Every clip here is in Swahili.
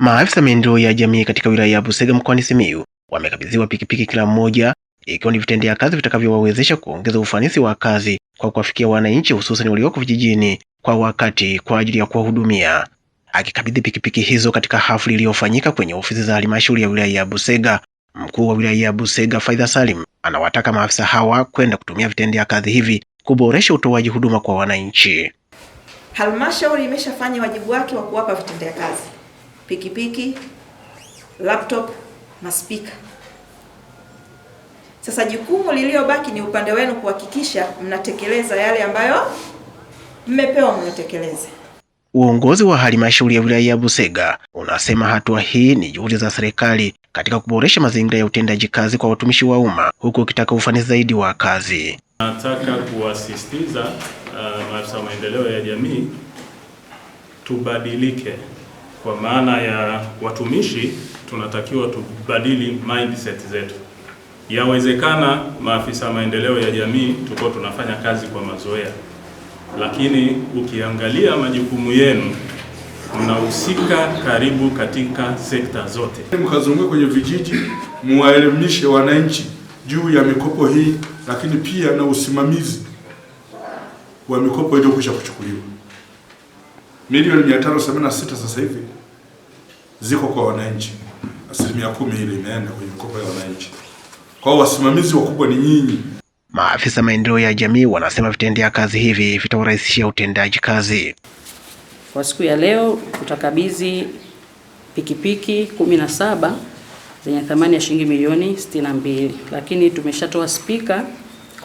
Maafisa maendeleo ya jamii katika wilaya ya Busega mkoani Simiyu wamekabidhiwa pikipiki kila mmoja, ikiwa ni vitendea kazi vitakavyowawezesha kuongeza ufanisi wa kazi kwa kuwafikia wananchi hususan walioko vijijini kwa wakati kwa ajili ya kuwahudumia. Akikabidhi pikipiki hizo katika hafla iliyofanyika kwenye ofisi za halmashauri ya wilaya ya Busega, mkuu wa wilaya ya Busega Faidha Salim anawataka maafisa hawa kwenda kutumia vitendea kazi hivi kuboresha utoaji huduma kwa wananchi. Halmashauri imeshafanya wajibu wake wa kuwapa vitendea kazi pikipiki, laptop na speaker. Sasa jukumu lililobaki ni upande wenu kuhakikisha mnatekeleza yale ambayo mmepewa mnatekeleza. Uongozi wa halmashauri ya wilaya ya Busega unasema hatua hii ni juhudi za serikali katika kuboresha mazingira ya utendaji kazi kwa watumishi wa umma, huku ukitaka ufanisi zaidi wa kazi. Nataka kuwasisitiza maafisa maendeleo ya jamii tubadilike. Kwa maana ya watumishi tunatakiwa tubadili mindset zetu. Yawezekana maafisa maendeleo ya jamii tuko tunafanya kazi kwa mazoea, lakini ukiangalia majukumu yenu mnahusika karibu katika sekta zote. Mkazunguke kwenye vijiji, muwaelimishe wananchi juu ya mikopo hii, lakini pia na usimamizi wa mikopo iliyokwisha kuchukuliwa. Milioni 576 sasa hivi ziko kwa wananchi. 10% ile imeenda kwenye mikopo ya wananchi. Kwa wasimamizi wakubwa ni nyinyi. Maafisa maendeleo ya jamii wanasema vitendea kazi hivi vitawarahisishia utendaji kazi. Kwa siku ya leo tutakabidhi pikipiki 17 zenye thamani ya shilingi milioni 62, lakini tumeshatoa spika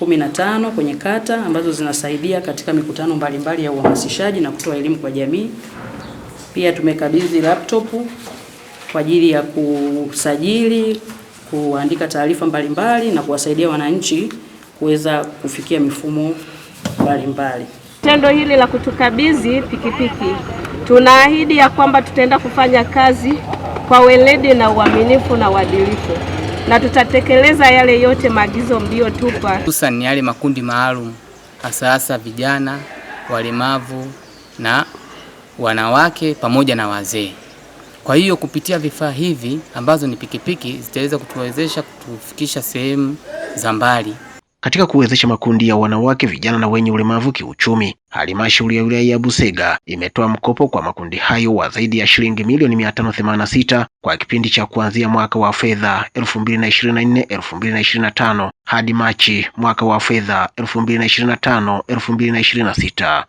15 kwenye kata ambazo zinasaidia katika mikutano mbalimbali ya uhamasishaji na kutoa elimu kwa jamii. Pia tumekabidhi laptop kwa ajili ya kusajili, kuandika taarifa mbalimbali na kuwasaidia wananchi kuweza kufikia mifumo mbalimbali. Tendo hili la kutukabidhi pikipiki, tunaahidi ya kwamba tutaenda kufanya kazi kwa weledi na uaminifu na uadilifu, na tutatekeleza yale yote maagizo mliotupa. Hususan ni yale makundi maalum, hasa vijana, walemavu na wanawake pamoja na wazee. Kwa hiyo kupitia vifaa hivi ambazo ni pikipiki zitaweza kutuwezesha kutufikisha sehemu za mbali. Katika kuwezesha makundi ya wanawake, vijana na wenye ulemavu kiuchumi, halmashauri ya wilaya ya Busega imetoa mkopo kwa makundi hayo wa zaidi ya shilingi milioni 586 kwa kipindi cha kuanzia mwaka wa fedha 2024-2025 hadi Machi mwaka wa fedha 2025-2026.